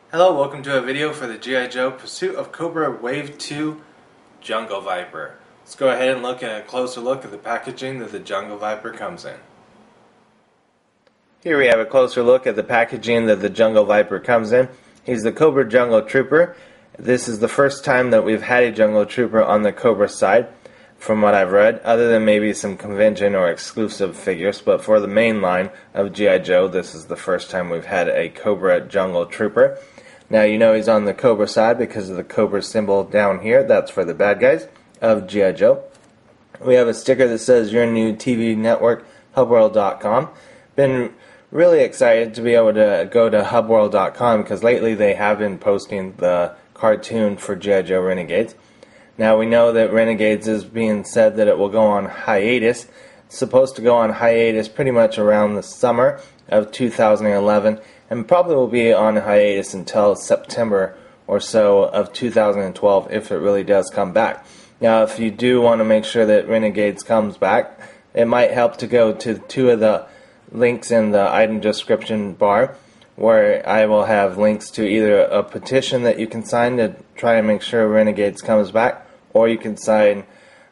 Hello, welcome to a video for the G.I. Joe Pursuit of Cobra Wave 2 Jungle Viper. Let's go ahead and look at a closer look at the packaging that the Jungle Viper comes in. Here we have a closer look at the packaging that the Jungle Viper comes in. He's the Cobra Jungle Trooper. This is the first time that we've had a Jungle Trooper on the Cobra side, from what I've read, other than maybe some convention or exclusive figures. But for the main line of G.I. Joe, this is the first time we've had a Cobra Jungle Trooper. Now you know he's on the Cobra side because of the Cobra symbol down here. That's for the bad guys of G.I. Joe. We have a sticker that says your new TV network, hubworld.com. Been really excited to be able to go to hubworld.com because lately they have been posting the cartoon for G.I. Joe Renegades. Now we know that Renegades is being said that it will go on hiatus. It's supposed to go on hiatus pretty much around the summer of 2011 and probably will be on hiatus until September or so of 2012 if it really does come back. Now if you do want to make sure that Renegades comes back, it might help to go to two of the links in the item description bar where I will have links to either a petition that you can sign to try and make sure Renegades comes back, or you can sign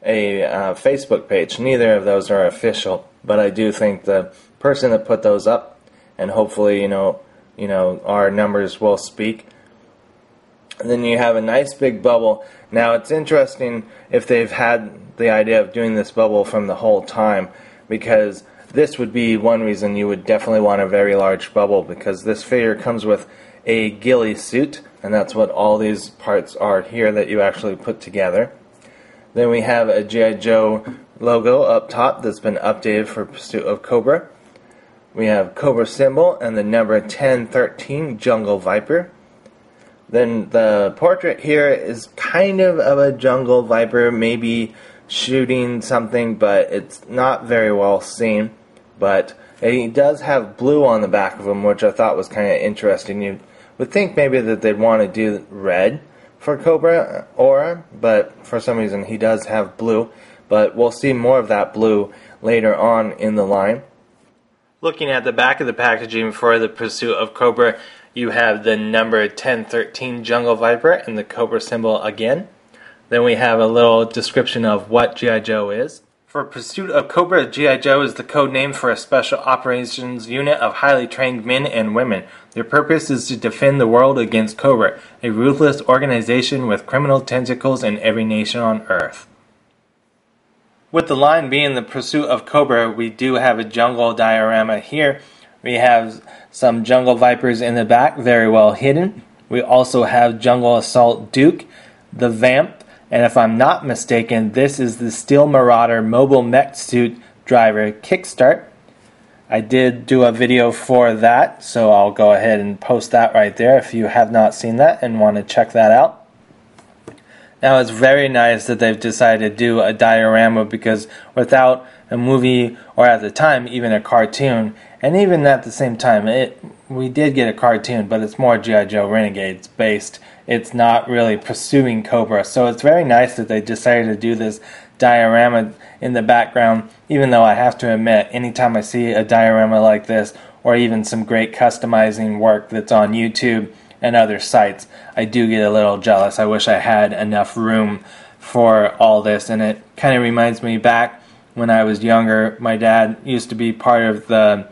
a Facebook page. Neither of those are official, but I do think the person that put those up, and hopefully you know our numbers will speak. And then you have a nice big bubble. Now it's interesting if they've had the idea of doing this bubble from the whole time, because this would be one reason you would definitely want a very large bubble, because this figure comes with a ghillie suit, and that's what all these parts are here that you actually put together. Then we have a G.I. Joe logo up top that's been updated for Pursuit of Cobra. We have Cobra symbol and the number 1013 Jungle Viper. Then the portrait here is kind of a Jungle Viper, maybe shooting something, but it's not very well seen. But he does have blue on the back of him, which I thought was kind of interesting. You would think maybe that they'd want to do red for Cobra Aura, but for some reason he does have blue. But we'll see more of that blue later on in the line. Looking at the back of the packaging for the Pursuit of Cobra, you have the number 1013 Jungle Viper and the Cobra symbol again. Then we have a little description of what G.I. Joe is. For Pursuit of Cobra, G.I. Joe is the code name for a special operations unit of highly trained men and women. Their purpose is to defend the world against Cobra, a ruthless organization with criminal tentacles in every nation on Earth. With the line being the Pursuit of Cobra, we do have a jungle diorama here. We have some Jungle Vipers in the back, very well hidden. We also have Jungle Assault Duke, the Vamp, and if I'm not mistaken, this is the Steel Marauder mobile mech suit driver kickstart. I did do a video for that, so I'll go ahead and post that right there if you have not seen that and want to check that out. Now it's very nice that they've decided to do a diorama, because without a movie, or at the time even a cartoon, and even at the same time we did get a cartoon, but it's more G.I. Joe Renegades based. It's not really pursuing Cobra, so it's very nice that they decided to do this diorama in the background, even though I have to admit, anytime I see a diorama like this, or even some great customizing work that's on YouTube and other sites, I do get a little jealous. I wish I had enough room for all this, and it kind of reminds me back when I was younger. My dad used to be part of the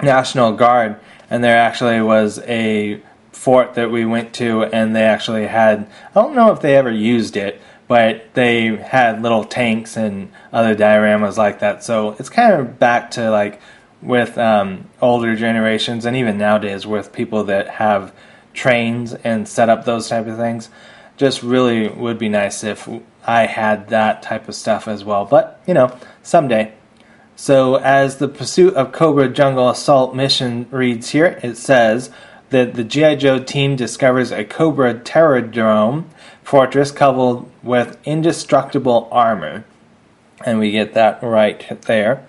National Guard, and there actually was a fort that we went to, and they actually had, I don't know if they ever used it, but they had little tanks and other dioramas like that. So it's kind of back to like with older generations, and even nowadays with people that have trains and set up those type of things. Just really would be nice if I had that type of stuff as well, but you know, someday. So as the Pursuit of Cobra Jungle Assault mission reads here, it says that the G.I. Joe team discovers a Cobra Terrordrome fortress coupled with indestructible armor. And we get that right there.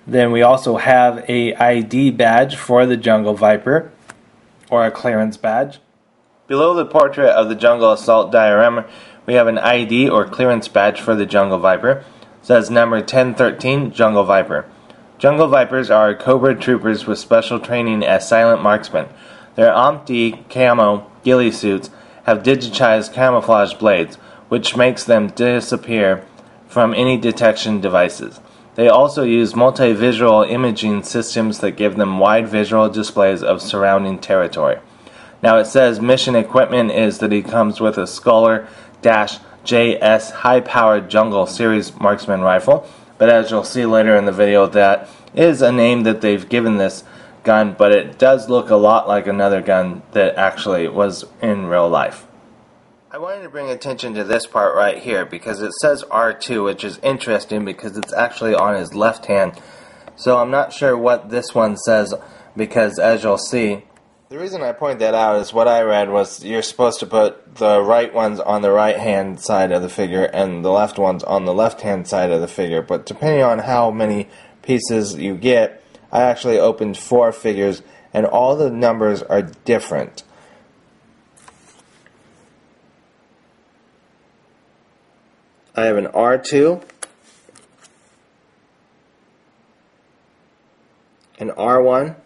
Then we also have a ID badge for the Jungle Viper, or a clearance badge. Below the portrait of the Jungle Assault diorama, we have an ID or clearance badge for the Jungle Viper. It says number 1013 Jungle Viper. Jungle Vipers are Cobra troopers with special training as silent marksmen. Their Omni camo ghillie suits have digitized camouflage blades, which makes them disappear from any detection devices. They also use multi-visual imaging systems that give them wide visual displays of surrounding territory. Now it says mission equipment is that he comes with a Scholar-JS high-powered jungle series marksman rifle, but as you'll see later in the video, that is a name that they've given this gun, but it does look a lot like another gun that actually was in real life. I wanted to bring attention to this part right here because it says R2, which is interesting because it's actually on his left hand. So I'm not sure what this one says because, as you'll see, the reason I point that out is what I read was you're supposed to put the right ones on the right hand side of the figure and the left ones on the left hand side of the figure, but depending on how many pieces you get, I actually opened 4 figures and all the numbers are different. I have an R2, an R1,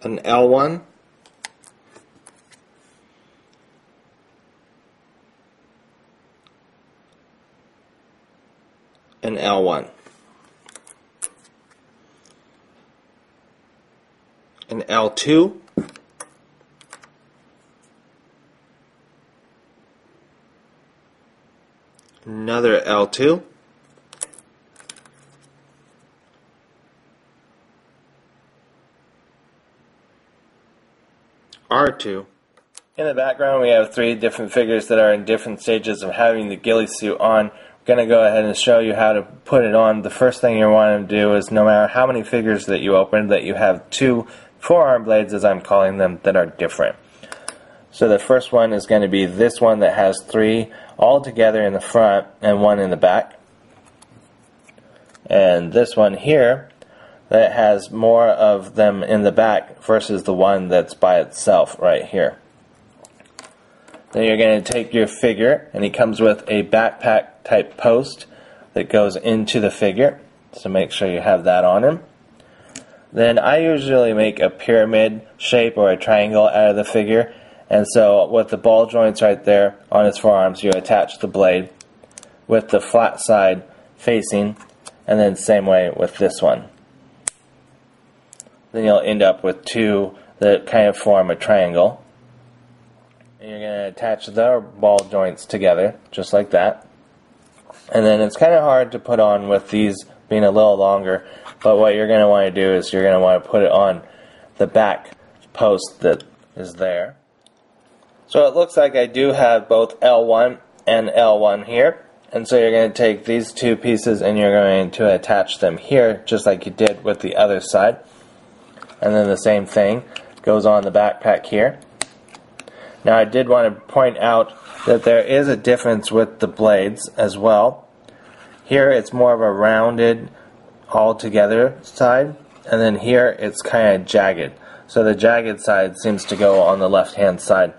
an L1, an L1, an L2, another L2, R2. In the background we have 3 different figures that are in different stages of having the ghillie suit on. I'm going to go ahead and show you how to put it on. The first thing you want to do is, no matter how many figures that you open, that you have 2 forearm blades, as I'm calling them, that are different. So the first one is going to be this one that has 3 all together in the front and 1 in the back. And this one here that has more of them in the back versus the one that's by itself right here. Then you're going to take your figure, and he comes with a backpack type post that goes into the figure, so make sure you have that on him. Then I usually make a pyramid shape or a triangle out of the figure, and so with the ball joints right there on his forearms, you attach the blade with the flat side facing, and then same way with this one. Then you'll end up with 2 that kind of form a triangle. And you're going to attach the ball joints together, just like that. And then it's kind of hard to put on with these being a little longer, but what you're going to want to do is you're going to want to put it on the back post that is there. So it looks like I do have both L1 and L1 here. And so you're going to take these 2 pieces and you're going to attach them here, just like you did with the other side. And then the same thing goes on the backpack here. Now I did want to point out that there is a difference with the blades as well. Here it's more of a rounded all together side, and then here it's kind of jagged. So the jagged side seems to go on the left hand side.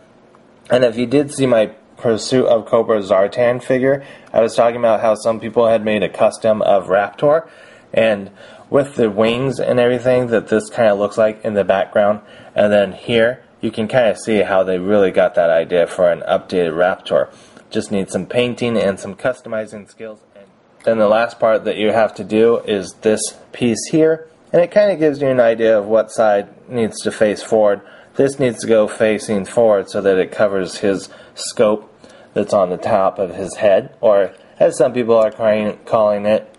And if you did see my Pursuit of Cobra Zartan figure, I was talking about how some people had made a custom of Raptor, and with the wings and everything that this kind of looks like in the background, and then here you can kind of see how they really got that idea for an updated Raptor. Just need some painting and some customizing skills. And then the last part that you have to do is this piece here, and it kind of gives you an idea of what side needs to face forward. This needs to go facing forward so that it covers his scope that's on the top of his head, or as some people are calling it,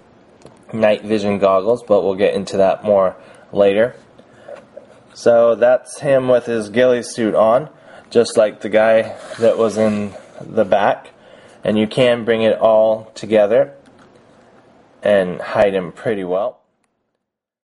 night vision goggles, but we'll get into that more later. So that's him with his ghillie suit on, just like the guy that was in the back. And you can bring it all together and hide him pretty well.